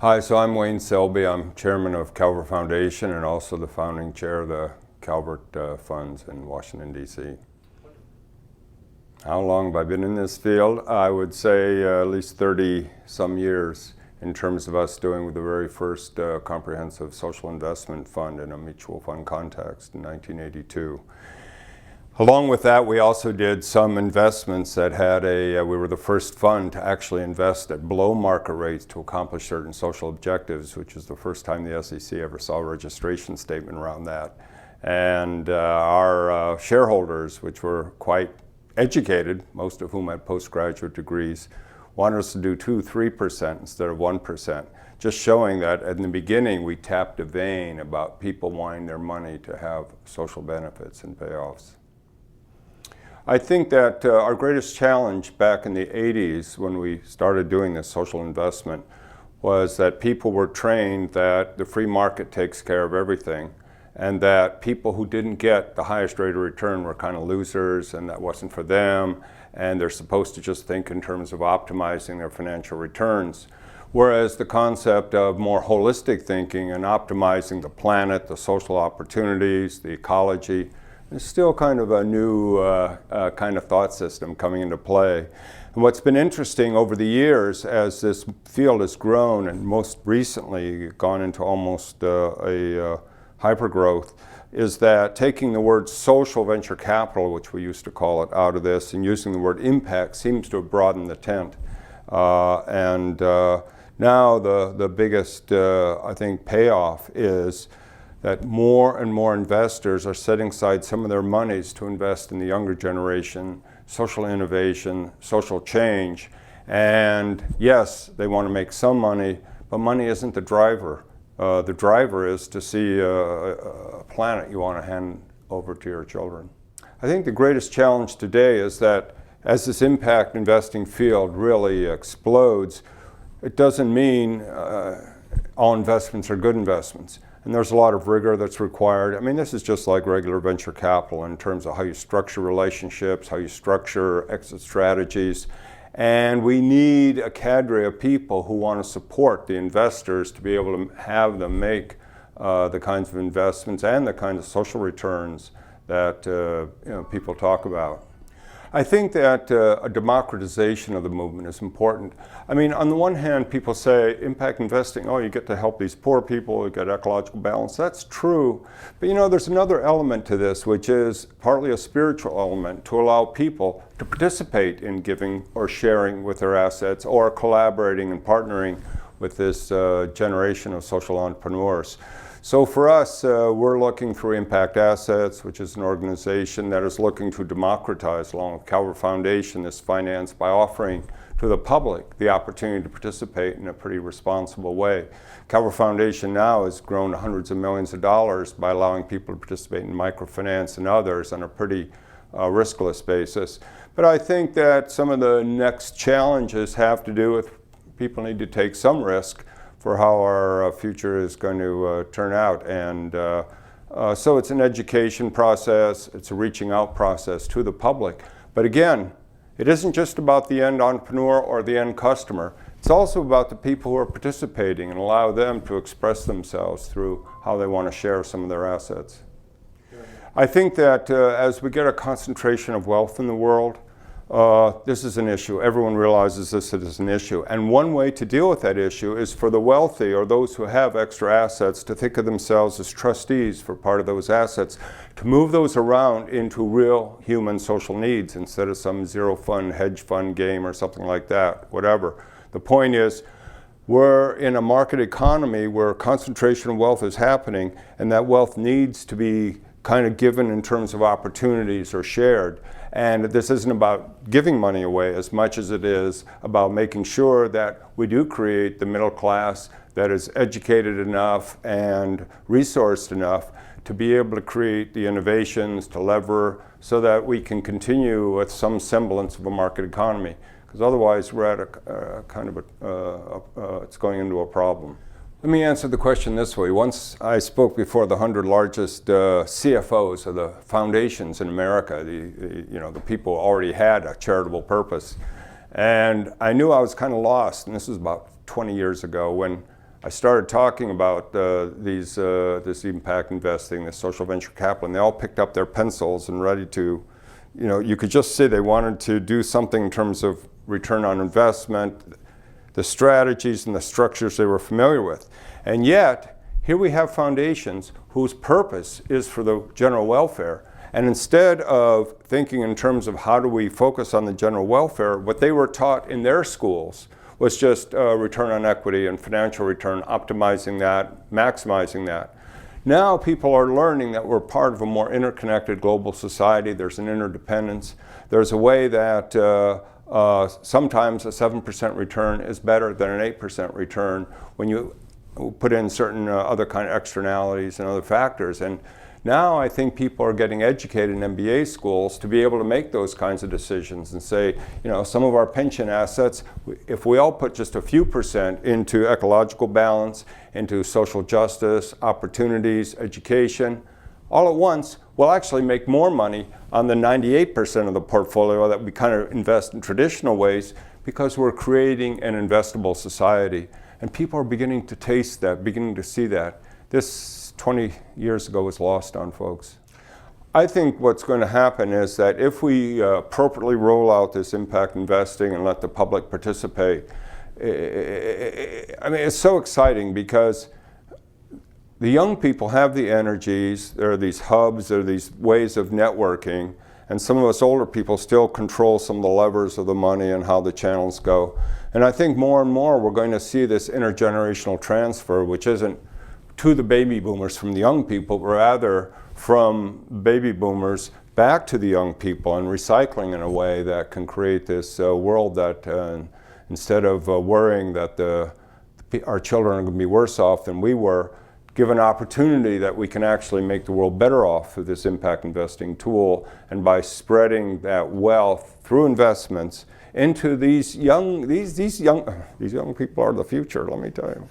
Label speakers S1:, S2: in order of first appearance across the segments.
S1: Hi, so I'm Wayne Silby. I'm chairman of Calvert Foundation and also the founding chair of the Calvert Funds in Washington, D.C. How long have I been in this field? I would say at least 30 some years in terms of us doing the very first comprehensive social investment fund in a mutual fund context in 1982. Along with that, we also did some investments that had we were the first fund to actually invest at below market rates to accomplish certain social objectives, which is the first time the SEC ever saw a registration statement around that. And our shareholders, which were quite educated, most of whom had postgraduate degrees, wanted us to do 2-3% instead of 1%, just showing that in the beginning we tapped a vein about people wanting their money to have social benefits and payoffs. I think that our greatest challenge back in the 80s when we started doing this social investment was that people were trained that the free market takes care of everything, and that people who didn't get the highest rate of return were kind of losers and that wasn't for them, and they're supposed to just think in terms of optimizing their financial returns. Whereas the concept of more holistic thinking and optimizing the planet, the social opportunities, the ecology, is still kind of a new kind of thought system coming into play. And what's been interesting over the years as this field has grown and most recently gone into almost a hypergrowth is that taking the word social venture capital, which we used to call it, out of this and using the word impact seems to have broadened the tent. Now the biggest, I think, payoff is that more and more investors are setting aside some of their monies to invest in the younger generation, social innovation, social change. And yes, they want to make some money, but money isn't the driver. The driver is to see a planet you want to hand over to your children. I think the greatest challenge today is that as this impact investing field really explodes, it doesn't mean all investments are good investments. And there's a lot of rigor that's required. I mean, this is just like regular venture capital in terms of how you structure relationships, how you structure exit strategies. And we need a cadre of people who want to support the investors to be able to have them make the kinds of investments and the kinds of social returns that people talk about. I think that a democratization of the movement is important. I mean, on the one hand, people say impact investing, oh, you get to help these poor people, you get ecological balance. That's true. But there's another element to this, which is partly a spiritual element to allow people to participate in giving or sharing with their assets or collaborating and partnering with this generation of social entrepreneurs. So for us, we're looking through Impact Assets, which is an organization that is looking to democratize, along with Calvert Foundation, this finance by offering to the public the opportunity to participate in a pretty responsible way. Calvert Foundation now has grown to hundreds of millions of dollars by allowing people to participate in microfinance and others on a pretty riskless basis. But I think that some of the next challenges have to do with people need to take some risk for how our future is going to turn out. And so it's an education process, it's a reaching out process to the public. But again, it isn't just about the end entrepreneur or the end customer. It's also about the people who are participating and allow them to express themselves through how they want to share some of their assets. I think that as we get a concentration of wealth in the world, this is an issue. Everyone realizes this is an issue. And one way to deal with that issue is for the wealthy or those who have extra assets to think of themselves as trustees for part of those assets, to move those around into real human social needs instead of some zero fund, hedge fund game or something like that, whatever. The point is, we're in a market economy where concentration of wealth is happening, and that wealth needs to be kind of given in terms of opportunities or shared. And this isn't about giving money away as much as it is about making sure that we do create the middle class that is educated enough and resourced enough to be able to create the innovations, to lever, so that we can continue with some semblance of a market economy. Because otherwise we're at a kind of it's going into a problem. Let me answer the question this way. Once I spoke before the 100 largest CFOs of the foundations in America, the people already had a charitable purpose. And I knew I was kind of lost, and this was about 20 years ago, when I started talking about this impact investing, this social venture capital, and they all picked up their pencils and ready to, you could just see they wanted to do something in terms of return on investment, the strategies and the structures they were familiar with. And yet, here we have foundations whose purpose is for the general welfare. And instead of thinking in terms of how do we focus on the general welfare, what they were taught in their schools was just return on equity and financial return, optimizing that, maximizing that. Now people are learning that we're part of a more interconnected global society. There's an interdependence. There's a way that sometimes a 7% return is better than an 8% return when you put in certain other kind of externalities and other factors. And now I think people are getting educated in MBA schools to be able to make those kinds of decisions and say, some of our pension assets, if we all put just a few percent into ecological balance, into social justice, opportunities, education, all at once, we'll actually make more money on the 98% of the portfolio that we kind of invest in traditional ways because we're creating an investable society. And people are beginning to taste that, beginning to see that. This 20 years ago was lost on folks. I think what's going to happen is that if we appropriately roll out this impact investing and let the public participate, it's so exciting because the young people have the energies, there are these hubs, there are these ways of networking, and some of us older people still control some of the levers of the money and how the channels go. And I think more and more we're going to see this intergenerational transfer, which isn't to the baby boomers from the young people, but rather from baby boomers back to the young people and recycling in a way that can create this world that instead of worrying that our children are going to be worse off than we were, give an opportunity that we can actually make the world better off through this impact investing tool and by spreading that wealth through investments into these young people are the future, let me tell you.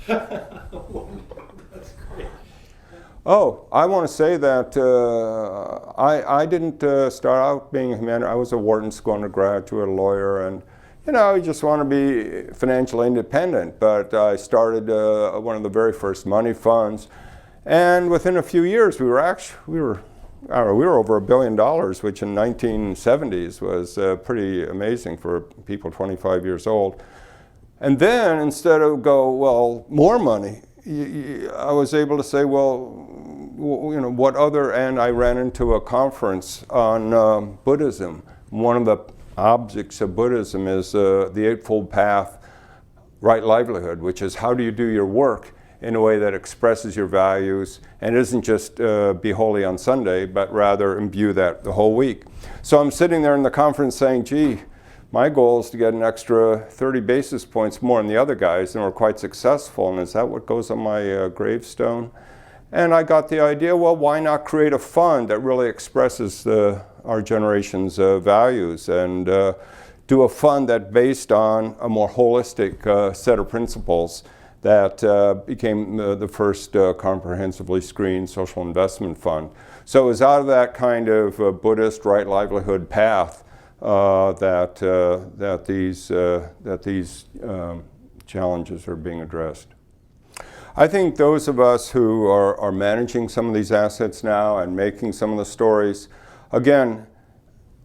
S2: That's great.
S1: Oh, I want to say that I didn't start out being a humanities. I was a Wharton School undergraduate, a lawyer, and I just want to be financially independent. But I started one of the very first money funds, and within a few years, we were over $1 billion, which in 1970s was pretty amazing for people 25 years old. And then instead of more money, I was able to say, what other, and I ran into a conference on Buddhism. One of the objects of Buddhism is the Eightfold Path, right livelihood, which is how do you do your work in a way that expresses your values and isn't just be holy on Sunday, but rather imbue that the whole week. So I'm sitting there in the conference saying, gee, my goal is to get an extra 30 basis points more than the other guys, and we're quite successful, and is that what goes on my gravestone? And I got the idea, why not create a fund that really expresses our generation's values, and do a fund that based on a more holistic set of principles that became the first comprehensively screened social investment fund. So it was out of that kind of Buddhist right livelihood path that these challenges are being addressed. I think those of us who are managing some of these assets now and making some of the stories, again,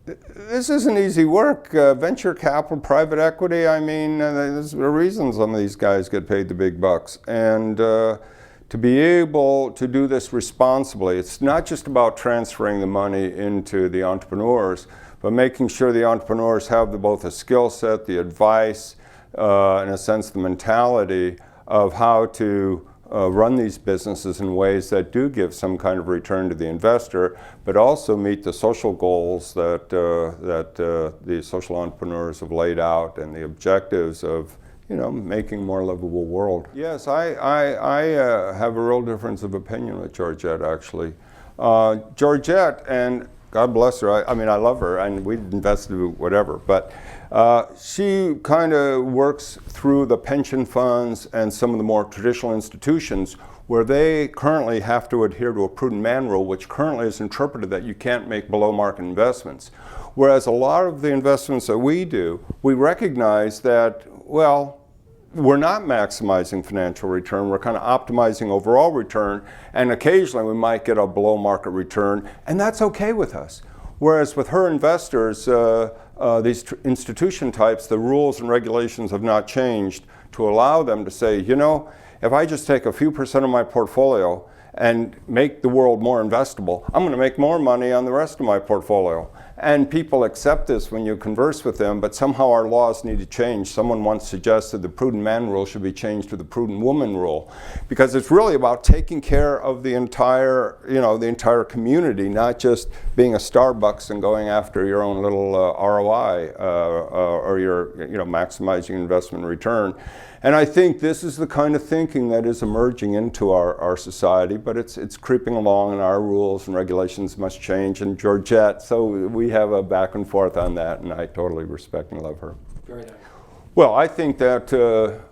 S1: this isn't easy work. Venture capital, private equity, there's a reason some of these guys get paid the big bucks. And to be able to do this responsibly, it's not just about transferring the money into the entrepreneurs, but making sure the entrepreneurs have both the skill set, the advice, in a sense, the mentality of how to run these businesses in ways that do give some kind of return to the investor, but also meet the social goals that the social entrepreneurs have laid out and the objectives of making a more livable world. Yes, I have a real difference of opinion with Georgette, actually. Georgette, and God bless her, I love her, and we invested whatever, but she kind of works through the pension funds and some of the more traditional institutions where they currently have to adhere to a prudent man rule, which currently is interpreted that you can't make below market investments. Whereas a lot of the investments that we do, we recognize that, we're not maximizing financial return, we're kind of optimizing overall return, and occasionally we might get a below market return, and that's okay with us. Whereas with her investors, these institution types, the rules and regulations have not changed to allow them to say, you know, if I just take a few percent of my portfolio and make the world more investable, I'm going to make more money on the rest of my portfolio. And people accept this when you converse with them, but somehow our laws need to change. Someone once suggested the prudent man rule should be changed to the prudent woman rule, because it's really about taking care of the entire, the entire community, not just being a Starbucks and going after your own little ROI or your, maximizing investment return. And I think this is the kind of thinking that is emerging into our society, but it's creeping along, and our rules and regulations must change. And Georgette, so we have a back and forth on that, and I totally respect and love her.
S2: Very nice.
S1: Well, I think that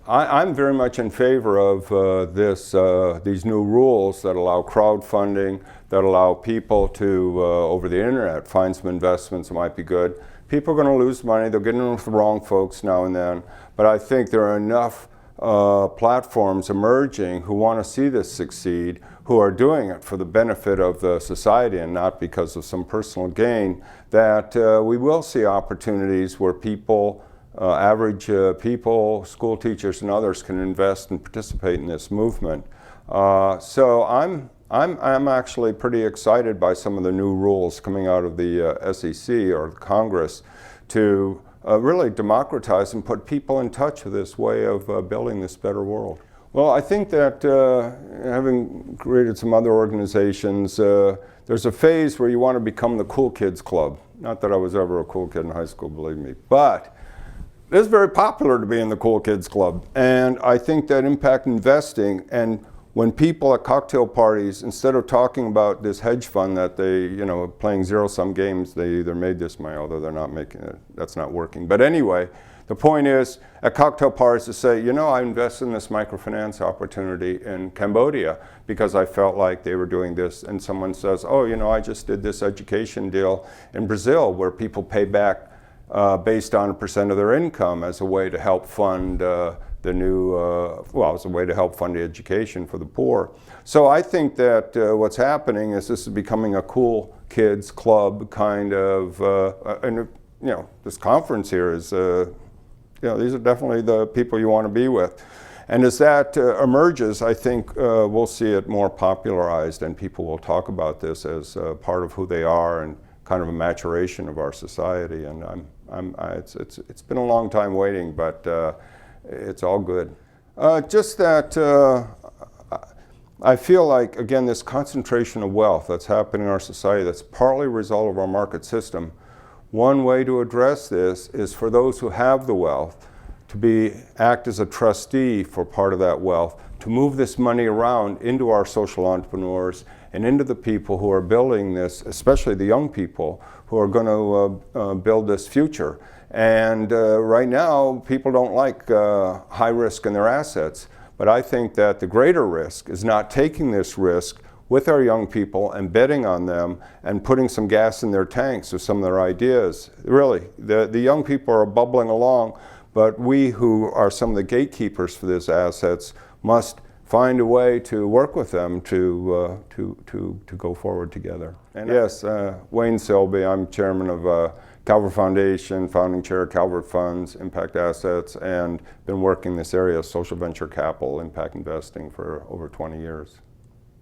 S1: I'm very much in favor of these new rules that allow crowdfunding, that allow people to, over the internet, find some investments that might be good. People are going to lose money. They'll get in with the wrong folks now and then. But I think there are enough platforms emerging who want to see this succeed, who are doing it for the benefit of the society and not because of some personal gain, that we will see opportunities where people, average people, school teachers and others can invest and participate in this movement. So I'm actually pretty excited by some of the new rules coming out of the SEC or the Congress to really democratize and put people in touch with this way of building this better world. Well, I think that having created some other organizations, there's a phase where you want to become the cool kids club. Not that I was ever a cool kid in high school, believe me, but it's very popular to be in the cool kids club. And I think that impact investing, and when people at cocktail parties, instead of talking about this hedge fund that they, playing zero-sum games, they either made this money, although they're not making it, that's not working. But anyway, the point is, at cocktail parties to say, I invested in this microfinance opportunity in Cambodia because I felt like they were doing this. And someone says, I just did this education deal in Brazil where people pay back based on 1% of their income as a way to help fund the new, as a way to help fund the education for the poor. So I think that what's happening is this is becoming a cool kids club kind of, and this conference here is, these are definitely the people you want to be with. And as that emerges, I think we'll see it more popularized, and people will talk about this as part of who they are and kind of a maturation of our society. And it's been a long time waiting, but it's all good. Just that I feel like, again, this concentration of wealth that's happening in our society, that's partly a result of our market system. One way to address this is for those who have the wealth to act as a trustee for part of that wealth, to move this money around into our social entrepreneurs and into the people who are building this, especially the young people who are going to build this future. And right now, people don't like high risk in their assets. But I think that the greater risk is not taking this risk with our young people and betting on them and putting some gas in their tanks with some of their ideas. Really, the young people are bubbling along, but we who are some of the gatekeepers for these assets must find a way to work with them to go forward together. And yes, Wayne Silby, I'm chairman of Calvert Foundation, founding chair of Calvert Funds, Impact Assets, and been working in this area of social venture capital, impact investing for over 20 years.